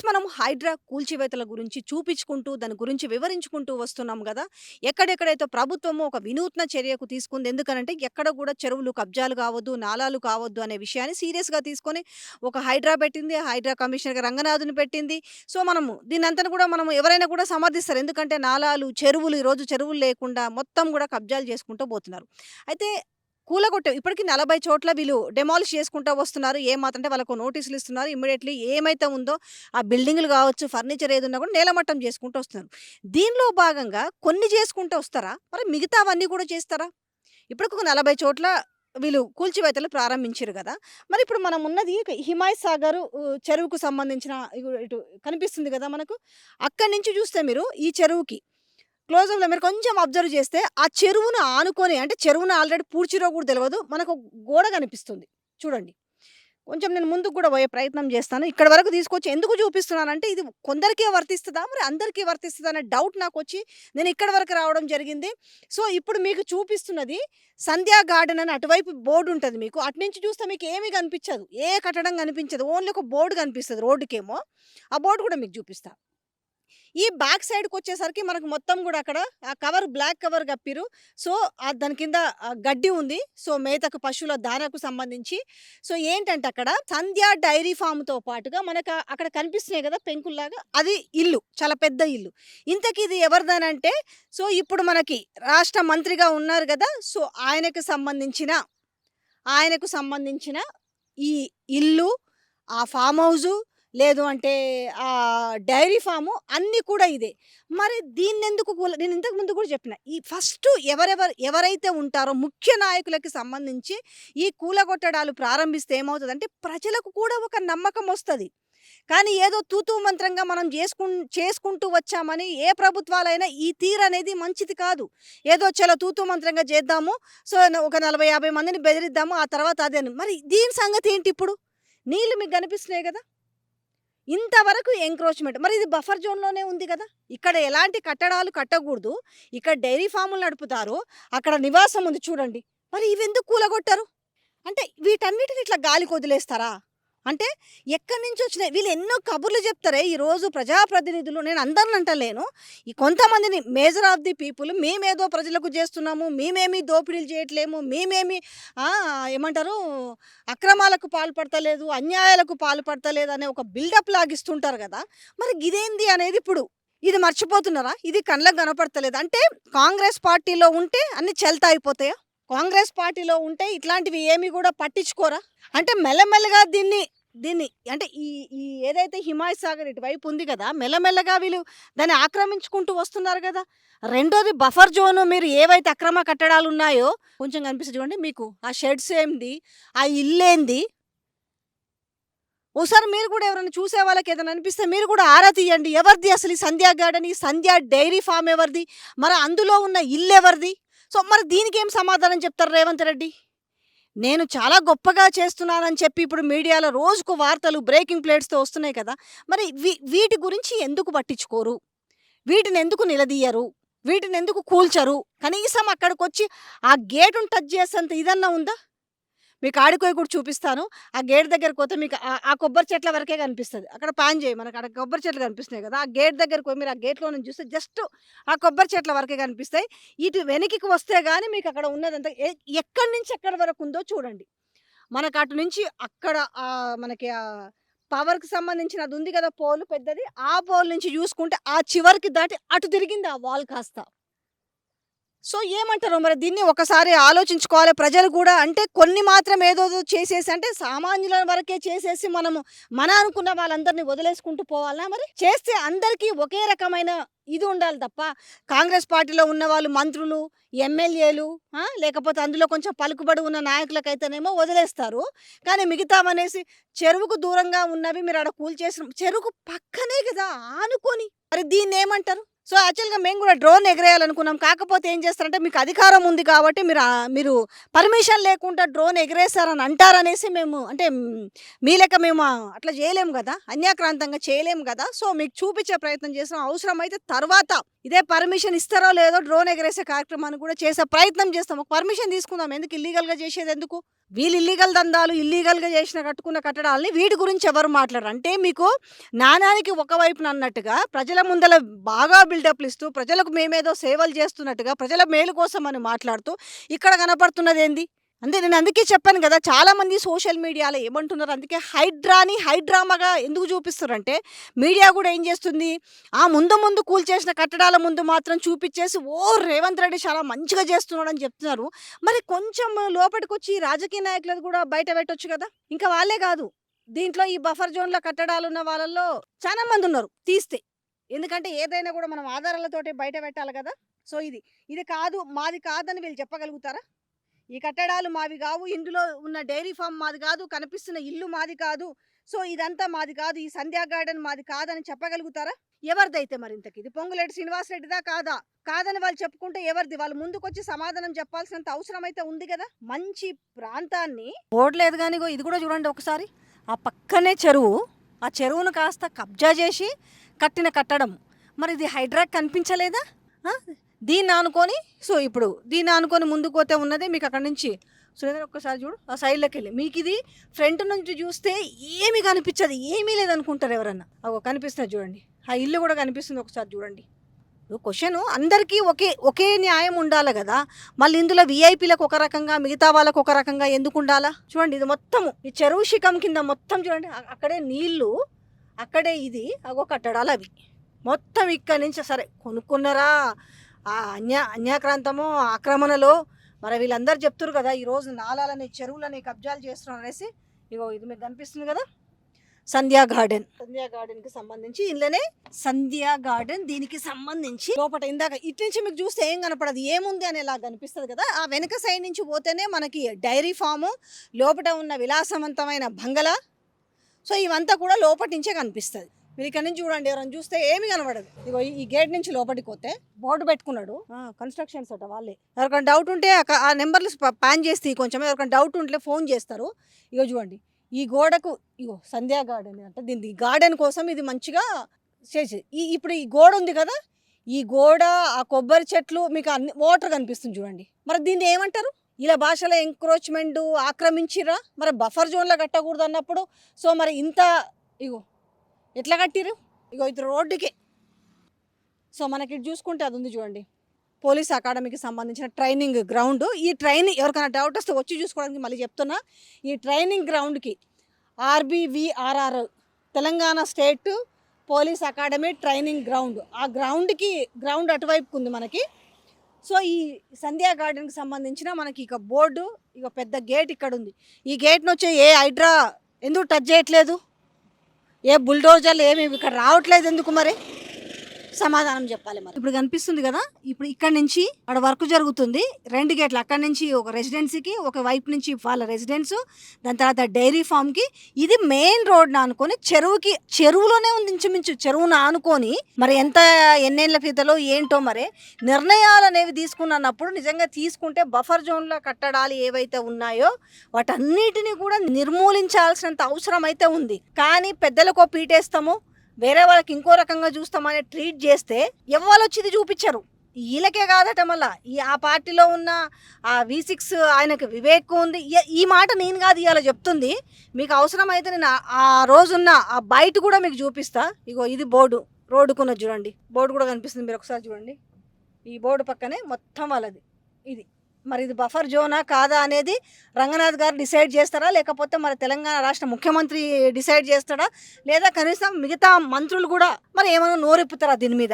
మనం హైడ్రా కూల్చివేతల గురించి చూపించుకుంటూ, దాని గురించి వివరించుకుంటూ వస్తున్నాం గదా! ఎక్కడెక్కడైతే ప్రభుత్వము ఒక వినూత్న చర్యకు తీసుకుంది. ఎందుకనంటే, ఎక్కడ గూడా చెరువులు కబ్జాలు కావద్దు, నాలాలు కావద్దు అనే విషయాన్ని సీరియస్‌గా తీసుకొని ఒక హైడ్రా పెట్టింది. హైడ్రా కమిషనర్‌గా రంగనాథ్‌ని పెట్టింది. మనము దీన్నంతని కూడా మనము ఎవరైనా కూడా సమర్థిస్తారు. ఎందుకంటే, నాలాలు, చెరువులు ఈరోజు చెరువులు లేకుండా మొత్తం గూడా కబ్జాలు చేసుకుంటూ పోతున్నారు. అయితే కూలగొట్టే ఇప్పటికి 40 చోట్ల వీళ్ళు డెమాలిష్ చేసుకుంటా వస్తున్నారు. ఏమాత్రం అంటే వాళ్ళకు నోటీసులు ఇస్తున్నారు. ఇమ్మీడియేట్‌లీ ఏమైతే ఉందో ఆ బిల్డింగులు గావచ్చు, ఫర్నిచర్ ఏదున్నా కూడా నేలమట్టం చేసుకుంటూ వస్తున్నారు. దీనిలో భాగంగా కొన్ని చేసుకుంటూ వస్తారా? మరి మిగతావన్నీ కూడా చేస్తారా? ఇప్పటికొక 40 చోట్ల వీళ్ళు కూల్చివేతలు ప్రారంభించిర్రు గదా! మరి ఇప్పుడు మనం ఉన్నది హిమాయత్ సాగర్ చెరువుకు సంబంధించిన ఇటు కనిపిస్తుంది గదా మనకు. అక్కడి నుంచి చూస్తే మీరు ఈ చెరువుకి క్లోజప్‌లో మీరు కొంచెం అబ్జర్వ్ చేస్తే, ఆ చెరువును ఆనుకొని అంటే చెరువును ఆల్రెడీ పూడ్చిరో కూడా తెలవదు. మనకు గోడ కనిపిస్తుంది. చూడండి. కొంచెం నేను ముందుకు కూడా పోయే ప్రయత్నం చేస్తాను. ఇక్కడి వరకు తీసుకొచ్చి ఎందుకు చూపిస్తున్నానంటే, ఇది కొందరికే వర్తిస్తదా? మరి అందరికీ వర్తిస్తదా? అనే డౌట్ నాకొచ్చి నేను ఇక్కడి వరకు రావడం జరిగింది. ఇప్పుడు మీకు చూపిస్తున్నది సంధ్యా గార్డెన్ అని అటువైపు బోర్డ్ ఉంటది మీకు. అటునుంచి చూస్తే మీకు ఏమి కనిపించదు. ఏ కట్టడం కనిపించదు. ఓన్లీ ఒక బోర్డ్ కనిపిస్తది రోడ్డుకేమో. ఆ బోర్డ్ కూడా మీకు చూపిస్తా. ఈ బ్యాక్ సైడ్‌కొచ్చేసరికి మనకు మొత్తం గూడా అక్కడ ఆ కవర్ బ్లాక్ కవర్ గప్పిర్రు. సో, దాని కింద గడ్డి ఉంది. మేతకు పశువుల దానాకు సంబంధించి. ఏంటంటే అక్కడ సంధ్య డైరీ ఫార్మ్‌తో పాటుగా అక్కడ కనిపిస్తున్నాయి గదా! పెంకుల్లాగా. అది ఇల్లు. చాలా పెద్ద ఇల్లు. ఇంతకీ ఇది ఎవరిదనంటే ఇప్పుడు మనకి రాష్ట్ర మంత్రిగా ఉన్నారు గదా! ఆయనకు సంబంధించిన ఈ ఇల్లు, ఆ ఫార్మ్ హౌసు, లేదు అంటే డైరీ ఫార్ము అన్నీ కూడా ఇదే. మరి దీన్నెందుకు నేను ఇంతకు ముందు కూడా చెప్పిన. ఈ ఫస్టు ఎవరైతే ఉంటారో ముఖ్య నాయకులకి సంబంధించి ఈ కూలగొట్టడాలు ప్రారంభిస్తే ఏమవుతదంటే ప్రజలకు కూడా ఒక నమ్మకమొస్తది. కానీ ఏదో తూతూ మంత్రంగా మనం చేసుకుంటూ వచ్చామని ఏ ప్రభుత్వాలైనా ఈ తీరనేది మంచిది కాదు. ఏదో చలో తూతూ మంత్రంగా చేద్దాము. ఒక 40, 50 మందిని బెదిరిద్దాము. ఆ తర్వాత అదని. మరి దీని సంగతేంటి ఇప్పుడు? నీళ్ళు మీకు కనిపిస్తున్నాయి గదా! ఇంతవరకు ఎంక్రోచ్‌మెంట్. మరి ఇది బఫర్ జోన్‌లోనే ఉంది గదా! ఇక్కడ ఎలాంటి కట్టడాలు కట్టగూడదు. ఇక్కడ డైరీ ఫార్ములు నడుపుతారు. అక్కడ నివాసం ఉంది చూడండి. మరి ఇవెందుకు కూలగొట్టారు? అంటే వీటన్నిటిని ఇట్లా గాలికొదిలేస్తారా? అంటే ఎక్కడి నుంచొచ్చినాయి? వీళ్ళు ఎన్నో కబుర్లు చెప్తారే ఈరోజు ప్రజాప్రతినిధులు, నేను అందరిని అంటలేను. ఈ కొంతమందిని మేజర్ ఆఫ్ ది పీపుల్ మేమేదో ప్రజలకు చేస్తున్నాము, మేమేమి దోపిడీలు చేయట్లేము, మేమేమి ఏమంటారు అక్రమాలకు పాల్పడతలేదు, అన్యాయాలకు పాల్పడతలేదు అనే ఒక బిల్డప్ లాగిస్తుంటారు గదా! మరి గిదేంది అనేది ఇప్పుడు. ఇది మర్చిపోతున్నారా? ఇది కళ్ళకు కనపడతలేదు. అంటే కాంగ్రెస్ పార్టీలో ఉంటే అన్నీ చెల్తా అయిపోతాయా? కాంగ్రెస్ పార్టీలో ఉంటే ఇట్లాంటివి ఏమి గూడా పట్టించుకోరా? అంటే మెల్లమెల్లగా దీన్ని దీన్ని అంటే ఈ ఈ ఏదైతే హిమాయత్ సాగర్ ఇటువైపు ఉంది గదా! మెల్లమెల్లగా వీళ్ళు దాన్ని ఆక్రమించుకుంటూ వస్తున్నారు గదా! రెండోది బఫర్ జోను మీరు ఏవైతే అక్రమ కట్టడాలున్నాయో కొంచెం కనిపిస్తది చూడండి మీకు. ఆ షెడ్స్ ఏంది? ఆ ఇల్లేంది? ఓసారి మీరు గూడా ఎవరైనా చూసే వాళ్ళకి ఏదైనా అనిపిస్తే మీరు గూడా ఆరా తీయండి. ఎవరిది అసలు ఈ సంధ్యా గార్డెన్, ఈ సంధ్యా డైరీ ఫార్మ్ ఎవరిది? మరి అందులో ఉన్న ఇల్లెవరిది? మరి దీనికేం సమాధానం చెప్తారు రేవంత్ రెడ్డి? నేను చాలా గొప్పగా చేస్తున్నానని చెప్పి ఇప్పుడు మీడియాలో రోజుకు వార్తలు బ్రేకింగ్ ప్లేట్స్‌తో వస్తున్నాయి కదా! మరి వీటి గురించి ఎందుకు పట్టించుకోరు? వీటినెందుకు నిలదీయరు? వీటినెందుకు కూల్చరు? కనీసం అక్కడికొచ్చి ఆ గేటుని టచ్ చేసేంత ఇదన్నా ఉందా? మీకు ఆడికోయి కూడా చూపిస్తాను. ఆ గేట్ దగ్గరకి పోతే మీకు ఆ కొబ్బరి చెట్ల వరకే కనిపిస్తది. అక్కడ పాన్ చేయి మనకు అక్కడ కొబ్బరి చెట్లు కనిపిస్తున్నాయి కదా! ఆ గేట్ దగ్గరకి పోయి మీరు ఆ గేట్‌లో నుంచి చూస్తే జస్ట్ ఆ కొబ్బరి చెట్ల వరకే కనిపిస్తాయి. ఇటు వెనక్కి వస్తే గాని మీకు అక్కడ ఉన్నదంతా ఎక్కడి నుంచి ఎక్కడి వరకు ఉందో చూడండి. మనకు అటు నుంచి అక్కడ మనకి పవర్‌కి సంబంధించినది ఉంది కదా! పోల్ పెద్దది. ఆ పోల్ నుంచి చూసుకుంటే ఆ చివరికి దాటి అటు తిరిగింది ఆ వాల్ కాస్త. ఏమంటారు మరి దీన్ని ఒకసారి ఆలోచించుకోవాలి ప్రజలు గూడా. అంటే కొన్ని మాత్రం ఏదోదో చేసేసి అంటే సామాన్యుల వరకే చేసేసి మనము అనుకున్న వాళ్ళందరిని వదిలేసుకుంటూ పోవాలా మరి? చేస్తే అందరికీ ఒకే రకమైన ఇది ఉండాలి తప్ప, కాంగ్రెస్ పార్టీలో ఉన్నవాళ్ళు మంత్రులు, ఎమ్మెల్యేలు లేకపోతే అందులో కొంచెం పలుకుబడి ఉన్న నాయకులకైతేనేమో వదిలేస్తారు. కానీ మిగతావనేసి చెరువుకు దూరంగా ఉన్నవి మీరాడ కూల్చేసిన చెరువుకు పక్కనే గదా! ఆనుకొని. మరి దీన్నేమంటారు? యాక్చువల్‌గా మేము గూడా డ్రోన్ ఎగిరేయాలనుకున్నాం. కాకపోతే ఏం చేస్తారంటే మీకు అధికారం ఉంది కాబట్టి మీరు పర్మిషన్ లేకుండా డ్రోన్ ఎగిరేసారని అంటారనేసి మేము అంటే మీ లెక్క మేము అట్లా చేయలేము గదా! అన్యాక్రాంతంగా చేయలేము గదా! మీకు చూపించే ప్రయత్నం చేసాం. అవసరమైతే తర్వాత ఇదే పర్మిషన్ ఇస్తారో లేదో డ్రోన్ ఎగరేసే కార్యక్రమాన్ని కూడా చేసే ప్రయత్నం చేస్తాం. ఒక పర్మిషన్ తీసుకుందాం. ఎందుకు ఇల్లీగల్‌గా చేసేదెందుకు? వీళ్ళు ఇల్లీగల్ దందాలు, ఇల్లీగల్‌గా చేసిన కట్టుకున్న కట్టడాలని వీటి గురించి ఎవరు మాట్లాడరు. అంటే మీకు నాణానికి ఒక వైపున అన్నట్టుగా ప్రజల ముందల బాగా బిల్డప్‌లు ఇస్తూ, ప్రజలకు మేమేదో సేవలు చేస్తున్నట్టుగా, ప్రజల మేలు కోసం అని మాట్లాడుతూ ఇక్కడ కనపడుతున్నదేంది? నేను అందుకే చెప్పాను గదా! చాలామంది సోషల్ మీడియాలో ఏమంటున్నారు, అందుకే హైడ్రాని హైడ్రామాగా ఎందుకు చూపిస్తుర్రంటే, మీడియా గూడా ఏం చేస్తుంది, ముందు కూల్చేసిన కట్టడాల ముందు మాత్రం చూపిచ్చేసి, రేవంత్ రెడ్డి చాలా మంచిగా చేస్తున్నాడని చెప్తున్నారు. మరి కొంచెం లోపటికొచ్చి రాజకీయ నాయకులది గూడా బయట పెట్టొచ్చు గదా! ఇంకా వాళ్ళే గాదు. దీంట్లో ఈ బఫర్ జోన్‌లో కట్టడాలున్న వాళ్ళల్లో చాలా మందున్నారు తీస్తే. ఎందుకంటే ఏదైనా గూడా మనం ఆధారాలతోటే బయట పెట్టాలి గదా! సో, ఇది కాదు, మాది కాదని వీళ్ళు చెప్పగలుగుతారా? ఈ కట్టడాలు మావి గావు, ఇందులో ఉన్న డైరీ ఫార్మ్ మాది గాదు, కనిపిస్తున్న ఇల్లు మాది కాదు, సో ఇదంతా మాది కాదు, ఈ సంధ్యా గార్డెన్ మాది కాదని చెప్పగలుగుతారా? ఎవరిదైతే మరి ఇంతకి? ఇది పొంగులేటి శ్రీనివాసరెడ్డిదా కాదా? కాదని వాళ్ళు చెప్పుకుంటే ఎవరిది? వాళ్ళు ముందుకొచ్చి సమాధానం చెప్పాల్సినంత అవసరం అయితే ఉంది గదా! మంచి ప్రాంతాన్ని బోర్డులేదు గాని ఇగో ఇది కూడా చూడండి ఒకసారి. ఆ పక్కనే చెరువు. ఆ చెరువును కాస్త కబ్జా చేసి కట్టిన కట్టడం. మరి ఇది హైడ్రాక్ కనిపించలేదా? ఆ! దీన్ని ఆనుకొని ఇప్పుడు దీన్ని ఆనుకొని ముందుకు పోతే ఉన్నదే మీకు అక్కడి నుంచి సురేంద్ర ఒక్కసారి చూడు ఆ సైడ్లోకి వెళ్ళి మీకు ఇది ఫ్రంట్ నుంచి చూస్తే ఏమీ కనిపించదు, ఏమీ లేదనుకుంటారు ఎవరన్నా. అగో కనిపిస్తుంది చూడండి, ఆ ఇల్లు కూడా కనిపిస్తుంది ఒకసారి చూడండి. క్వశ్చన్ అందరికీ ఒకే న్యాయం ఉండాలి కదా, మళ్ళీ ఇందులో విఐపీలకు ఒక రకంగా మిగతా వాళ్ళకు ఒక రకంగా ఎందుకు ఉండాలా? చూడండి ఇది మొత్తము ఈ చెరువు శిఖం కింద మొత్తం చూడండి, అక్కడే నీళ్లు, అక్కడే ఇది అగో కట్టడాలు అవి మొత్తం ఇక్కడి నుంచి. సరే కొనుక్కున్నారా అన్యాక్రాంతము ఆక్రమణలో, మరి వీళ్ళందరూ చెప్తారు కదా ఈరోజు నాలాలని చెరువులని కబ్జాలు చేస్తున్నారు అనేసి. ఇగో ఇది మీకు కనిపిస్తుంది కదా సంధ్యా గార్డెన్కి సంబంధించి, ఇందులోనే సంధ్యా గార్డెన్ దీనికి సంబంధించి లోపల ఇందాక ఇటు నుంచి మీకు చూస్తే ఏం కనపడదు, ఏముంది అనేలా కనిపిస్తుంది కదా. ఆ వెనక సైడ్ నుంచి పోతేనే మనకి డైరీ ఫాము, లోపల ఉన్న విలాసవంతమైన బంగళా, సో ఇవంతా కూడా లోపటి నుంచే కనిపిస్తుంది. మీరు ఇక్కడ నుంచి చూడండి, ఎవరైనా చూస్తే ఏమీ కనబడదు. ఇగో ఈ గేట్ నుంచి లోపలికి పోతే బోర్డు పెట్టుకున్నాడు, కన్స్ట్రక్షన్స్ అట వాళ్ళే. ఎవరికైనా డౌట్ ఉంటే ఆ నెంబర్లు పాన్ చేస్తే కొంచెం ఎవరికైనా డౌట్ ఉంటే ఫోన్ చేస్తారు. ఇగో చూడండి ఈ గోడకు ఇగో సంధ్యా గార్డెన్ అంటే దీని గార్డెన్ కోసం ఇది మంచిగా చేసి ఇప్పుడు ఈ గోడ ఉంది కదా, ఈ గోడ ఆ కొబ్బరి చెట్లు మీకు అన్ని వాటర్ కనిపిస్తుంది చూడండి. మరి దీన్ని ఏమంటారు? ఇలా భాషలో ఎంక్రోచ్మెంట్ ఆక్రమించిరా, మరి బఫర్ జోన్లో కట్టకూడదు అన్నప్పుడు. సో మరి ఇంత ఇగో ఎట్లా కట్టిరు? ఇగో ఇది రోడ్డుకే. సో మనకి చూసుకుంటే అది ఉంది చూడండి, పోలీస్ అకాడమీకి సంబంధించిన ట్రైనింగ్ గ్రౌండ్. ఈ ట్రైనింగ్ ఎవరికైనా డౌట్ వస్తే వచ్చి చూసుకోవడానికి మళ్ళీ చెప్తున్నా, ఈ ట్రైనింగ్ గ్రౌండ్కి RBVRR Telangana state police academy training ground, ఆ గ్రౌండ్ అటువైపు ఉంది మనకి. సో ఈ సంధ్యా గార్డెన్కి సంబంధించిన మనకి ఇక బోర్డు, ఇక పెద్ద గేట్ ఇక్కడ ఉంది. ఈ గేట్ను వచ్చే ఏ హైడ్రా ఎందుకు టచ్ చేయట్లేదు, ఏ బుల్డోజర్లు ఏమి ఇక్కడ రావట్లేదు ఎందుకు? మరి సమాధానం చెప్పాలి. మరి ఇప్పుడు కనిపిస్తుంది కదా, ఇప్పుడు ఇక్కడ నుంచి అక్కడ వర్క్ జరుగుతుంది, 2 గేట్లు. అక్కడ నుంచి ఒక రెసిడెన్సీకి, ఒక వైపు నుంచి వాళ్ళ రెసిడెన్స్, దాని తర్వాత డైరీ ఫామ్కి. ఇది మెయిన్ రోడ్ని ఆనుకొని చెరువులోనే ఉంది ఇంచుమించు, చెరువును ఆనుకొని. మరి ఎన్నేళ్ల క్రితలో ఏంటో మరి నిర్ణయాలు అనేవి తీసుకున్నప్పుడు నిజంగా తీసుకుంటే బఫర్ జోన్లో కట్టడాలు ఏవైతే ఉన్నాయో వాటన్నిటిని కూడా నిర్మూలించాల్సినంత అవసరం అయితే ఉంది. కానీ పెద్దలకు పీటేస్తాము, వేరే వాళ్ళకి ఇంకో రకంగా చూస్తామని ట్రీట్ చేస్తే ఎవరు వచ్చి ఇది చూపించరు. వీళ్ళకే కాదట, మళ్ళీ ఆ పార్టీలో ఉన్న ఆ V6 ఆయనకు వివేక్ ఉంది. ఈ మాట నేను కాదు ఇవాళ చెప్తుంది, మీకు అవసరమైతే నేను ఆ రోజున్న ఆ బయట కూడా మీకు చూపిస్తా. ఇగో ఇది బోర్డు, రోడ్డుకున్నది చూడండి, బోర్డు కూడా కనిపిస్తుంది, మీరు ఒకసారి చూడండి. ఈ బోర్డు పక్కనే మొత్తం వాళ్ళది ఇది. మరి ఇది బఫర్ జోనా కాదా అనేది రంగనాథ్ గారు డిసైడ్ చేస్తారా, లేకపోతే మరి తెలంగాణ రాష్ట్ర ముఖ్యమంత్రి డిసైడ్ చేస్తాడా, లేదా కనీసం మిగతా మంత్రులు కూడా మరి ఏమైనా నోరెప్పుతారా దీని మీద?